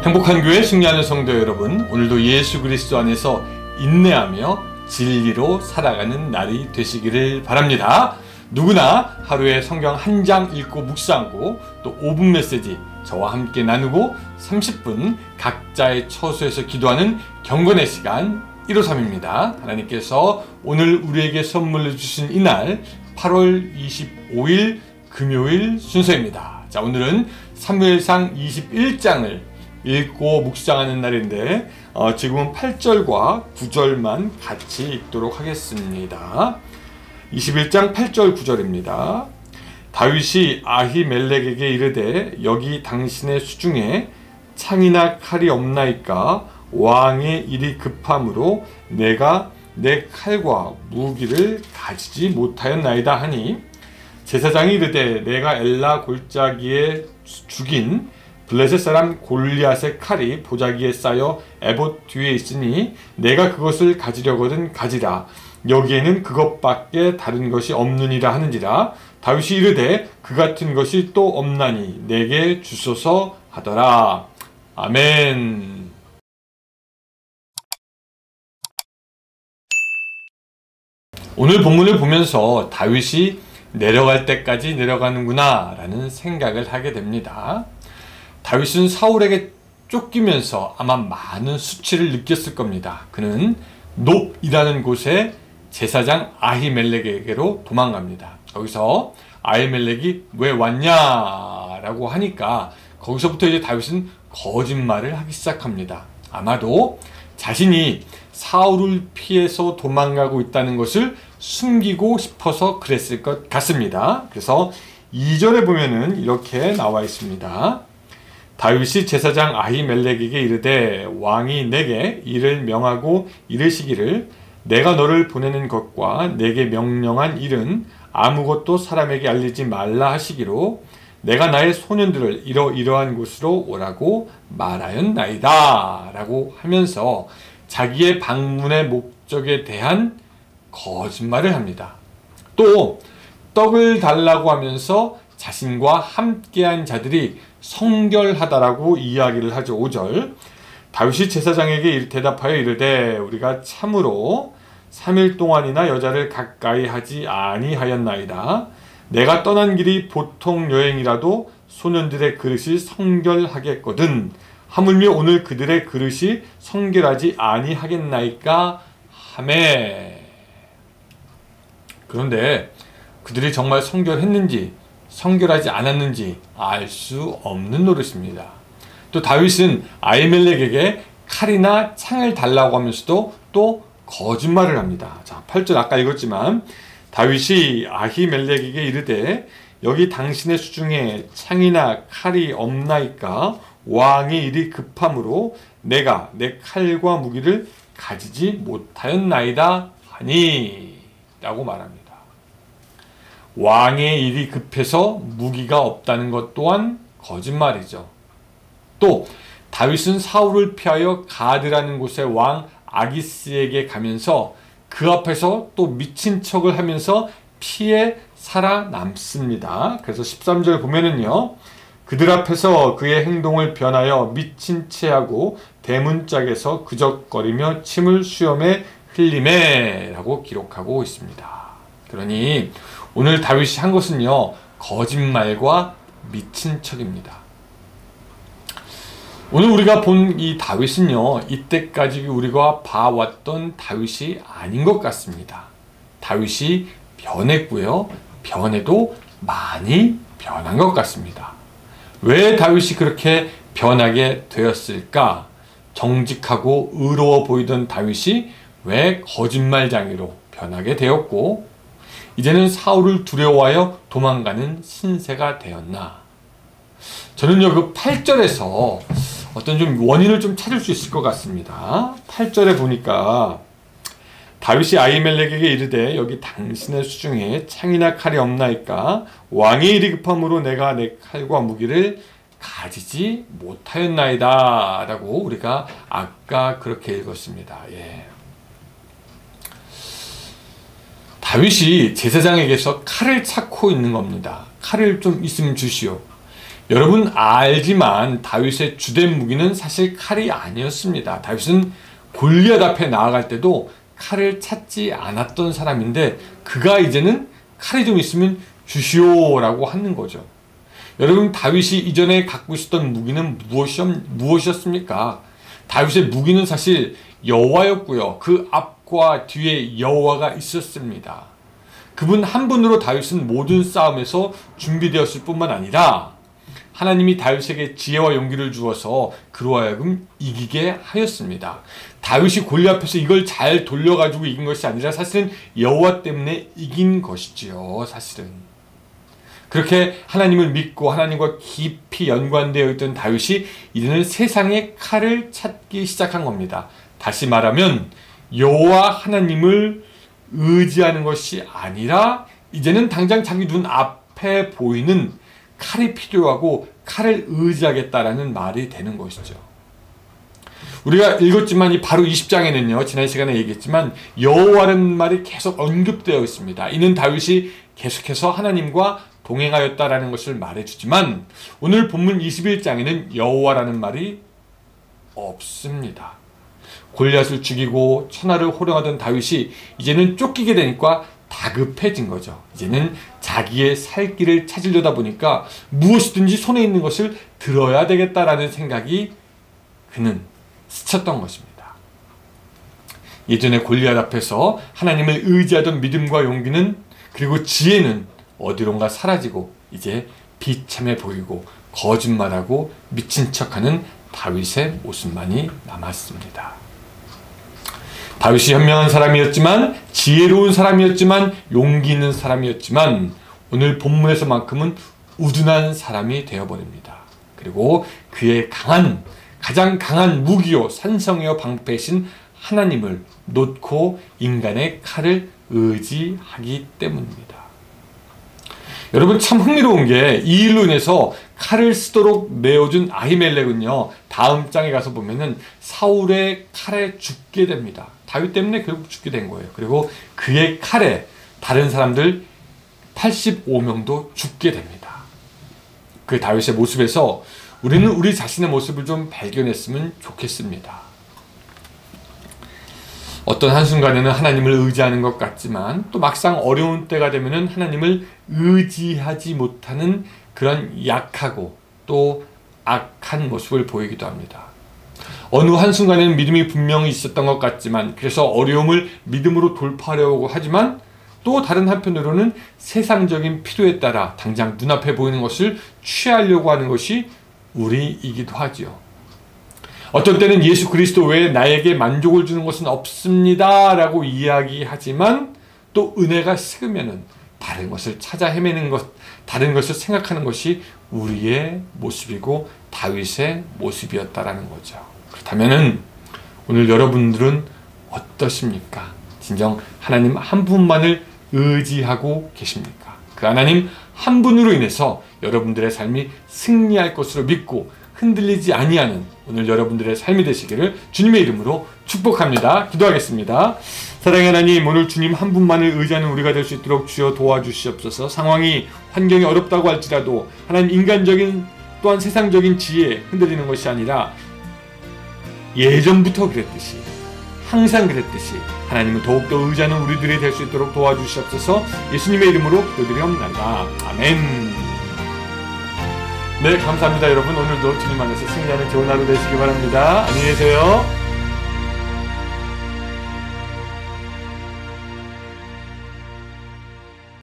행복한 교회 승리하는 성도 여러분, 오늘도 예수 그리스도 안에서 인내하며 진리로 살아가는 날이 되시기를 바랍니다. 누구나 하루에 성경 한 장 읽고 묵상하고 또 5분 메시지 저와 함께 나누고 30분 각자의 처소에서 기도하는 경건의 시간 153입니다. 하나님께서 오늘 우리에게 선물로 주신 이날 8월 25일 금요일 순서입니다. 자, 오늘은 사무엘상 21장을 읽고 묵상하는 날인데 지금은 8절과 9절만 같이 읽도록 하겠습니다. 21장 8절 9절입니다. 다윗이 아히멜렉에게 이르되 여기 당신의 수중에 창이나 칼이 없나이까? 왕의 일이 급함으로 내가 내 칼과 무기를 가지지 못하였나이다 하니, 제사장이 이르되 내가 엘라 골짜기에 죽인 블레셋 사람 골리앗의 칼이 보자기에 쌓여 에봇 뒤에 있으니 내가 그것을 가지려거든 가지라. 여기에는 그것밖에 다른 것이 없느니라 하는지라. 다윗이 이르되 그 같은 것이 또 없나니 내게 주소서 하더라. 아멘. 오늘 본문을 보면서 다윗이 내려갈 때까지 내려가는구나 라는 생각을 하게 됩니다. 다윗은 사울에게 쫓기면서 아마 많은 수치를 느꼈을 겁니다. 그는 놉이라는 곳에 제사장 아히멜렉에게로 도망갑니다. 거기서 아히멜렉이 왜 왔냐라고 하니까 거기서부터 이제 다윗은 거짓말을 하기 시작합니다. 아마도 자신이 사울을 피해서 도망가고 있다는 것을 숨기고 싶어서 그랬을 것 같습니다. 그래서 2절에 보면은 이렇게 나와 있습니다. 다윗이 제사장 아히멜렉에게 이르되 왕이 내게 이를 명하고 이르시기를 내가 너를 보내는 것과 내게 명령한 일은 아무것도 사람에게 알리지 말라 하시기로 내가 나의 소년들을 이러이러한 곳으로 오라고 말하였나이다 라고 하면서 자기의 방문의 목적에 대한 거짓말을 합니다. 또 떡을 달라고 하면서 자신과 함께한 자들이 성결하다라고 이야기를 하죠. 5절. 다윗이 제사장에게 대답하여 이르되 우리가 참으로 3일 동안이나 여자를 가까이 하지 아니하였나이다. 내가 떠난 길이 보통 여행이라도 소년들의 그릇이 성결하겠거든. 하물며 오늘 그들의 그릇이 성결하지 아니하겠나이까 하매. 그런데 그들이 정말 성결했는지 성결하지 않았는지 알 수 없는 노릇입니다. 또 다윗은 아히멜렉에게 칼이나 창을 달라고 하면서도 또 거짓말을 합니다. 자, 8절 아까 읽었지만 다윗이 아히멜렉에게 이르되 여기 당신의 수중에 창이나 칼이 없나이까? 왕의 일이 급함으로 내가 내 칼과 무기를 가지지 못하였나이다 하니 라고 말합니다. 왕의 일이 급해서 무기가 없다는 것 또한 거짓말이죠. 또 다윗은 사울을 피하여 가드라는 곳의 왕 아기스에게 가면서 그 앞에서 또 미친 척을 하면서 피해 살아남습니다. 그래서 13절 보면은요, 그들 앞에서 그의 행동을 변하여 미친 체하고 대문짝에서 그적거리며 침을 수염에 흘리매 라고 기록하고 있습니다. 그러니 오늘 다윗이 한 것은요, 거짓말과 미친 척입니다. 오늘 우리가 본 이 다윗은요, 이때까지 우리가 봐왔던 다윗이 아닌 것 같습니다. 다윗이 변했고요, 변해도 많이 변한 것 같습니다. 왜 다윗이 그렇게 변하게 되었을까? 정직하고 의로워 보이던 다윗이 왜 거짓말장이로 변하게 되었고 이제는 사울을 두려워하여 도망가는 신세가 되었나? 저는요, 그 8절에서 어떤 좀 원인을 좀 찾을 수 있을 것 같습니다. 8절에 보니까 다윗이 아히멜렉에게 이르되 여기 당신의 수중에 창이나 칼이 없나이까? 왕의 일이 급함으로 내가 내 칼과 무기를 가지지 못하였나이다 라고 우리가 아까 그렇게 읽었습니다. 예. 다윗이 제사장에게서 칼을 찾고 있는 겁니다. 칼을 좀 있으면 주시오. 여러분 알지만 다윗의 주된 무기는 사실 칼이 아니었습니다. 다윗은 골리앗 앞에 나아갈 때도 칼을 찾지 않았던 사람인데 그가 이제는 칼이 좀 있으면 주시오라고 하는 거죠. 여러분 다윗이 이전에 갖고 있었던 무기는 무엇이었습니까? 다윗의 무기는 사실 여호와였고요. 그 앞과 뒤에 여호와가 있었습니다. 그분 한 분으로 다윗은 모든 싸움에서 준비되었을 뿐만 아니라 하나님이 다윗에게 지혜와 용기를 주어서 그로 하여금 이기게 하였습니다. 다윗이 골리앗 앞에서 이걸 잘 돌려가지고 이긴 것이 아니라 사실은 여호와 때문에 이긴 것이지요. 사실은 그렇게 하나님을 믿고 하나님과 깊이 연관되어 있던 다윗이 이제는 세상의 칼을 찾기 시작한 겁니다. 다시 말하면 여호와 하나님을 의지하는 것이 아니라 이제는 당장 자기 눈 앞에 보이는 칼이 필요하고 칼을 의지하겠다라는 말이 되는 것이죠. 우리가 읽었지만 이 바로 20장에는요. 지난 시간에 얘기했지만 여호와라는 말이 계속 언급되어 있습니다. 이는 다윗이 계속해서 하나님과 동행하였다라는 것을 말해주지만 오늘 본문 21장에는 여호와라는 말이 없습니다. 골리앗을 죽이고 천하를 호령하던 다윗이 이제는 쫓기게 되니까 다급해진 거죠. 이제는 자기의 살 길을 찾으려다 보니까 무엇이든지 손에 있는 것을 들어야 되겠다라는 생각이 그는 스쳤던 것입니다. 예전에 골리앗 앞에서 하나님을 의지하던 믿음과 용기는 그리고 지혜는 어디론가 사라지고 이제 비참해 보이고 거짓말하고 미친 척하는 다윗의 모습만이 남았습니다. 다윗이 현명한 사람이었지만 지혜로운 사람이었지만 용기 있는 사람이었지만 오늘 본문에서만큼은 우둔한 사람이 되어버립니다. 그리고 그의 가장 강한 무기요 산성이요 방패이신 하나님을 놓고 인간의 칼을 의지하기 때문입니다. 여러분 참 흥미로운 게 이 일로 인해서 칼을 쓰도록 내어준 아히멜렉은요 다음 장에 가서 보면은 사울의 칼에 죽게 됩니다. 다윗 때문에 결국 죽게 된 거예요. 그리고 그의 칼에 다른 사람들 85명도 죽게 됩니다. 그 다윗의 모습에서 우리는 우리 자신의 모습을 좀 발견했으면 좋겠습니다. 어떤 한순간에는 하나님을 의지하는 것 같지만 또 막상 어려운 때가 되면은 하나님을 의지하지 못하는 그런 약하고 또 악한 모습을 보이기도 합니다. 어느 한순간에는 믿음이 분명히 있었던 것 같지만 그래서 어려움을 믿음으로 돌파하려고 하지만 또 다른 한편으로는 세상적인 필요에 따라 당장 눈앞에 보이는 것을 취하려고 하는 것이 우리이기도 하지요. 어떤 때는 예수 그리스도 외에 나에게 만족을 주는 것은 없습니다 라고 이야기하지만 또 은혜가 식으면은 다른 것을 찾아 헤매는 것, 다른 것을 생각하는 것이 우리의 모습이고 다윗의 모습이었다라는 거죠. 그렇다면은 오늘 여러분들은 어떠십니까? 진정 하나님 한 분만을 의지하고 계십니까? 그 하나님 한 분으로 인해서 여러분들의 삶이 승리할 것으로 믿고 흔들리지 아니하는 오늘 여러분들의 삶이 되시기를 주님의 이름으로 축복합니다. 기도하겠습니다. 사랑의 하나님, 오늘 주님 한 분만을 의지하는 우리가 될 수 있도록 주여 도와주시옵소서. 상황이 환경이 어렵다고 할지라도 하나님 인간적인 또한 세상적인 지혜에 흔들리는 것이 아니라 예전부터 그랬듯이 항상 그랬듯이 하나님을 더욱더 의지하는 우리들이 될 수 있도록 도와주시옵소서. 예수님의 이름으로 기도드리옵나이다. 아멘. 네, 감사합니다 여러분. 오늘도 주님 안에서 승리하는 좋은 하루 되시기 바랍니다. 안녕히 계세요.